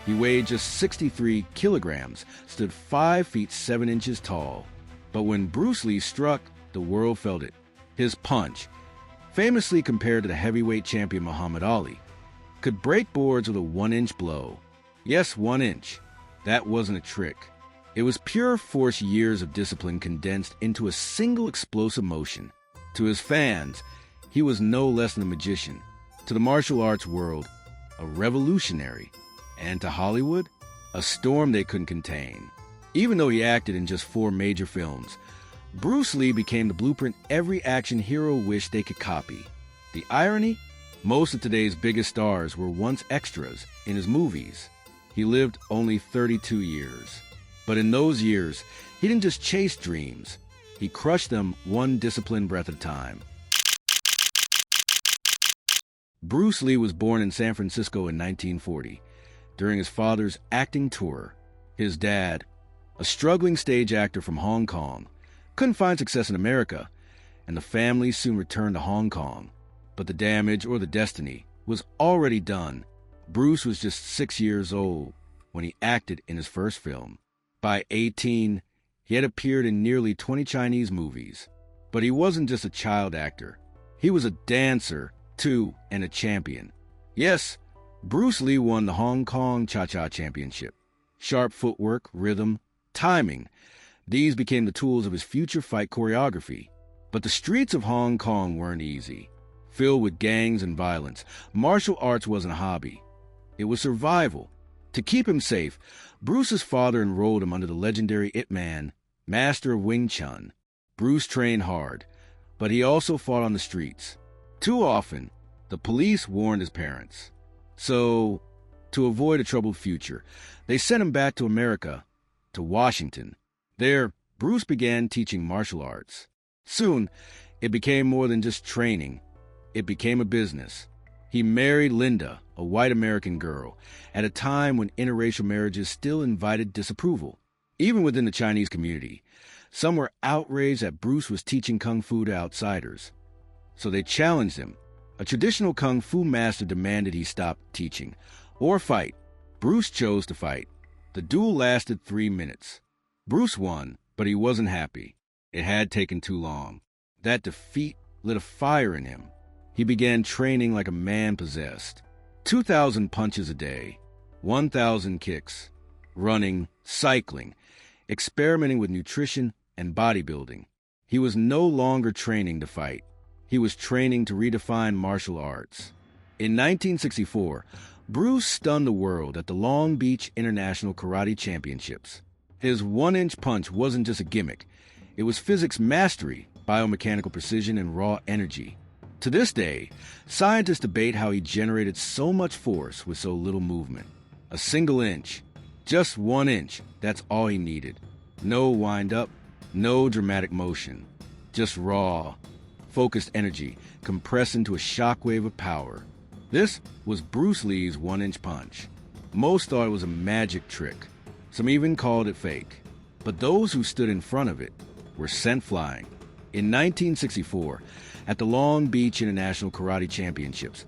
He weighed just 63 kilograms, stood 5 feet 7 inches tall. But when Bruce Lee struck, the world felt it. His punch, famously compared to the heavyweight champion Muhammad Ali, could break boards with a 1-inch blow. Yes, 1 inch. That wasn't a trick. It was pure force, years of discipline condensed into a single explosive motion. To his fans, he was no less than a magician. To the martial arts world, a revolutionary. And to Hollywood, a storm they couldn't contain. Even though he acted in just 4 major films, Bruce Lee became the blueprint every action hero wished they could copy. The irony? Most of today's biggest stars were once extras in his movies. He lived only 32 years. But in those years, he didn't just chase dreams. He crushed them one disciplined breath at a time. Bruce Lee was born in San Francisco in 1940, during his father's acting tour. His dad, a struggling stage actor from Hong Kong, couldn't find success in America, and the family soon returned to Hong Kong. But the damage, or the destiny, was already done. Bruce was just 6 years old when he acted in his first film. By 18, he had appeared in nearly 20 Chinese movies. But he wasn't just a child actor. He was a dancer, too, and a champion. Yes, Bruce Lee won the Hong Kong Cha-Cha Championship. Sharp footwork, rhythm, timing, these became the tools of his future fight choreography. But the streets of Hong Kong weren't easy. Filled with gangs and violence, martial arts wasn't a hobby. It was survival. To keep him safe, Bruce's father enrolled him under the legendary Ip Man, master of Wing Chun. Bruce trained hard, but he also fought on the streets. Too often, the police warned his parents. So, to avoid a troubled future, they sent him back to America, to Washington. There, Bruce began teaching martial arts. Soon, it became more than just training. It became a business. He married Linda, a white American girl, at a time when interracial marriages still invited disapproval. Even within the Chinese community, some were outraged that Bruce was teaching kung fu to outsiders. So they challenged him. A traditional kung fu master demanded he stop teaching or fight. Bruce chose to fight. The duel lasted 3 minutes. Bruce won, but he wasn't happy. It had taken too long. That defeat lit a fire in him. He began training like a man possessed. 2,000 punches a day, 1,000 kicks, running, cycling, experimenting with nutrition and bodybuilding. He was no longer training to fight. He was training to redefine martial arts. In 1964, Bruce stunned the world at the Long Beach International Karate Championships. His 1-inch punch wasn't just a gimmick. It was physics mastery, biomechanical precision, and raw energy. To this day, scientists debate how he generated so much force with so little movement. A single inch, just 1 inch, that's all he needed. No wind-up, no dramatic motion. Just raw, focused energy compressed into a shockwave of power. This was Bruce Lee's 1-inch punch. Most thought it was a magic trick. Some even called it fake. But those who stood in front of it were sent flying. In 1964, at the Long Beach International Karate Championships,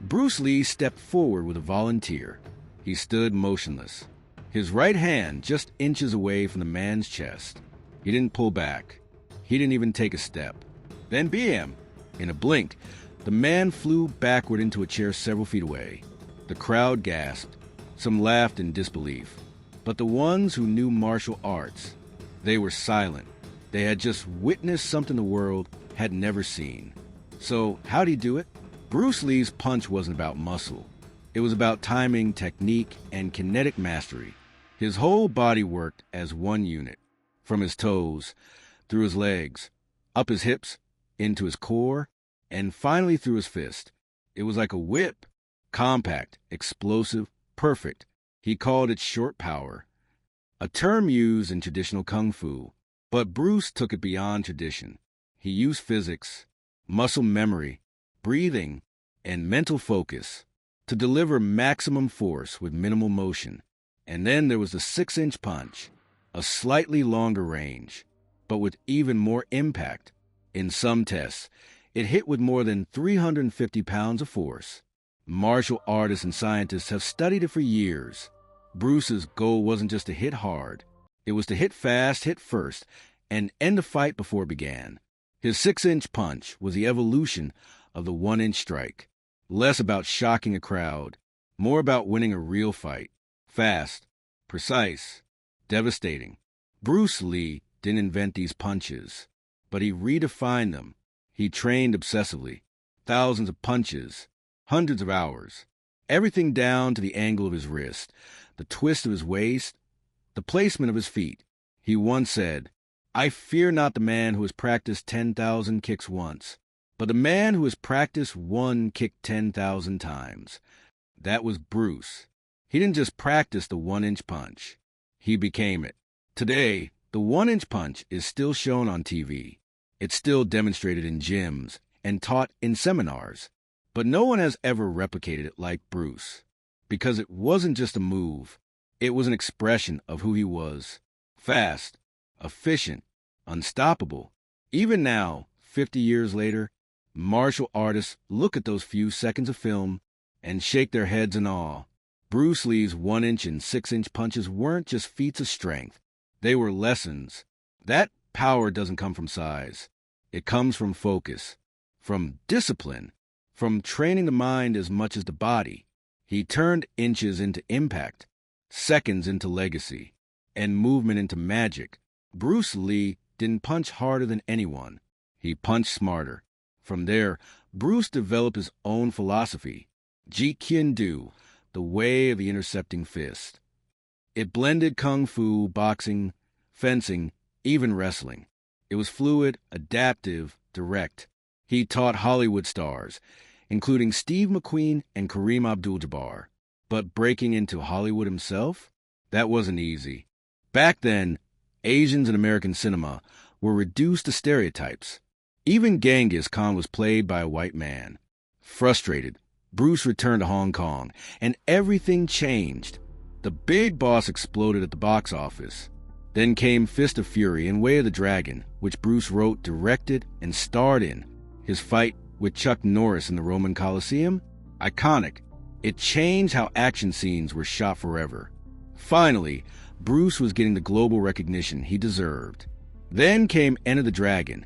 Bruce Lee stepped forward with a volunteer. He stood motionless, his right hand just inches away from the man's chest. He didn't pull back. He didn't even take a step. Then bam! In a blink, the man flew backward into a chair several feet away. The crowd gasped. Some laughed in disbelief. But the ones who knew martial arts, they were silent. They had just witnessed something the world had never seen. So, how'd he do it? Bruce Lee's punch wasn't about muscle. It was about timing, technique, and kinetic mastery. His whole body worked as one unit. From his toes, through his legs, up his hips, into his core, and finally through his fist. It was like a whip. Compact, explosive, perfect. He called it short power, a term used in traditional kung fu. But Bruce took it beyond tradition. He used physics, muscle memory, breathing, and mental focus to deliver maximum force with minimal motion. And then there was the 6-inch punch, a slightly longer range, but with even more impact. In some tests, it hit with more than 350 pounds of force. Martial artists and scientists have studied it for years. Bruce's goal wasn't just to hit hard. It was to hit fast, hit first, and end the fight before it began. His 6-inch punch was the evolution of the 1-inch strike. Less about shocking a crowd, more about winning a real fight. Fast, precise, devastating. Bruce Lee didn't invent these punches, but he redefined them. He trained obsessively. Thousands of punches, hundreds of hours. Everything down to the angle of his wrist, the twist of his waist, the placement of his feet. He once said, "I fear not the man who has practiced 10,000 kicks once, but the man who has practiced one kick 10,000 times." That was Bruce. He didn't just practice the 1-inch punch. He became it. Today, the 1-inch punch is still shown on TV. It's still demonstrated in gyms and taught in seminars. But no one has ever replicated it like Bruce. Because it wasn't just a move. It was an expression of who he was. Fast, efficient, unstoppable. Even now, 50 years later, martial artists look at those few seconds of film and shake their heads in awe. Bruce Lee's 1-inch and 6-inch punches weren't just feats of strength. They were lessons. That power doesn't come from size. It comes from focus, from discipline, from training the mind as much as the body. He turned inches into impact, seconds into legacy, and movement into magic. Bruce Lee didn't punch harder than anyone. He punched smarter. From there, Bruce developed his own philosophy, Jeet Kune Do, the way of the intercepting fist. It blended kung fu, boxing, fencing, even wrestling. It was fluid, adaptive, direct. He taught Hollywood stars, including Steve McQueen and Kareem Abdul-Jabbar. But breaking into Hollywood himself? That wasn't easy. Back then, Asians in American cinema were reduced to stereotypes. Even Genghis Khan was played by a white man. Frustrated, Bruce returned to Hong Kong, and everything changed. The big boss exploded at the box office. Then came Fist of Fury and Way of the Dragon, which Bruce wrote, directed, and starred in. His fight with Chuck Norris in the Roman Coliseum? Iconic. It changed how action scenes were shot forever. Finally, Bruce was getting the global recognition he deserved. Then came Enter the Dragon,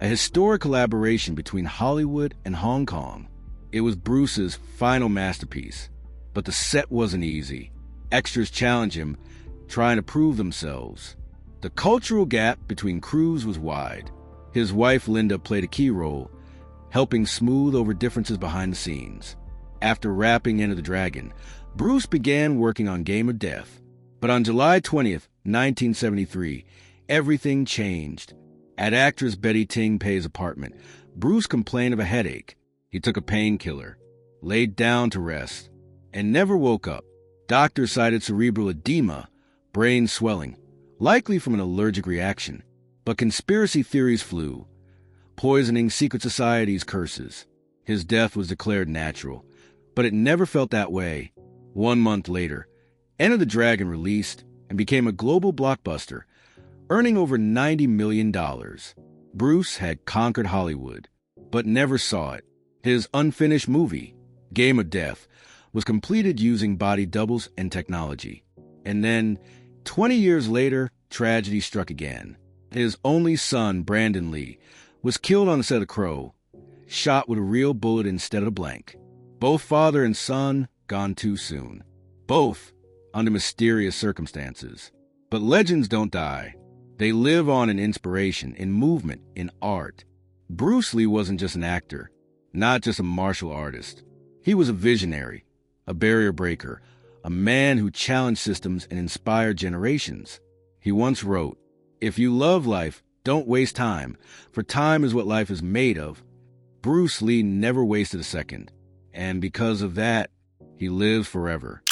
a historic collaboration between Hollywood and Hong Kong. It was Bruce's final masterpiece. But the set wasn't easy. Extras challenged him, trying to prove themselves. The cultural gap between crews was wide. His wife Linda played a key role, helping smooth over differences behind the scenes. After wrapping Enter the Dragon, Bruce began working on Game of Death. But on July 20th, 1973, everything changed. At actress Betty Ting Pei's apartment, Bruce complained of a headache. He took a painkiller, laid down to rest, and never woke up. Doctors cited cerebral edema, brain swelling, likely from an allergic reaction. But conspiracy theories flew, poisoning secret society's curses. His death was declared natural, but it never felt that way. 1 month later, Enter the Dragon released and became a global blockbuster, earning over $90 million. Bruce had conquered Hollywood, but never saw it. His unfinished movie, Game of Death, was completed using body doubles and technology. And then, 20 years later, tragedy struck again. His only son, Brandon Lee, was killed on the set of Crow, shot with a real bullet instead of a blank. Both father and son gone too soon. Both under mysterious circumstances. But legends don't die. They live on in inspiration, in movement, in art. Bruce Lee wasn't just an actor, not just a martial artist. He was a visionary, a barrier breaker, a man who challenged systems and inspired generations. He once wrote, "If you love life, don't waste time, for time is what life is made of." Bruce Lee never wasted a second, and because of that, he lives forever.